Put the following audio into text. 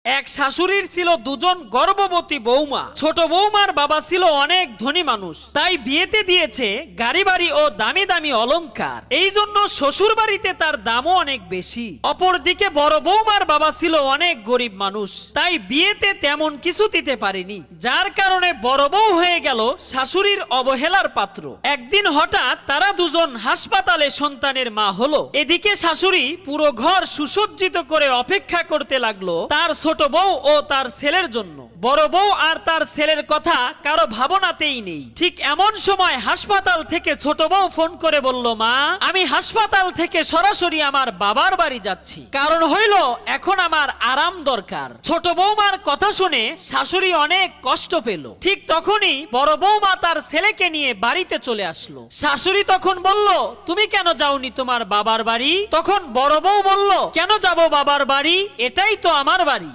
এক শাশুড়ির ছিল দুজন গর্ভবতী বৌমা। ছোট বৌমার বাবা ছিল অনেক ধনী মানুষ, তাই বিয়েতে দিয়েছে গাড়ি বাড়ি ও দামি দামি অলংকার। এই জন্য শ্বশুর বাড়িতে তার দামও অনেক বেশি। অপরদিকে বড় বৌমার বাবা ছিল অনেক গরিব মানুষ, তাই বিয়েতে তেমন কিছু দিতে পারেনি, যার কারণে বড় বউ হয়ে গেল শাশুড়ির অবহেলার পাত্র। একদিন হঠাৎ তারা দুজন হাসপাতালে সন্তানের মা হলো। এদিকে শাশুড়ি পুরো ঘর সুসজ্জিত করে অপেক্ষা করতে লাগলো তার ছোট বউ ও তার ছেলের জন্য। বড় বউ আর তার ছেলের কথা কারো ভাবনাতেই নেই। ঠিক এমন সময় হাসপাতাল থেকে ছোট বউ ফোন করে বলল, মা, আমি হাসপাতাল থেকে সরাসরি আমার বাবার বাড়ি যাচ্ছি, কারণ হইল এখন আমার আরাম দরকার। ছোট বৌমার কথা শুনে শাশুড়ি অনেক কষ্ট পেল। ঠিক তখনই বড় বৌমা তার ছেলেকে নিয়ে বাড়িতে চলে আসলো। শাশুড়ি তখন বলল, তুমি কেন যাওনি তোমার বাবার বাড়ি? তখন বড় বউ বলল, কেন যাব বাবার বাড়ি, এটাই তো আমার বাড়ি।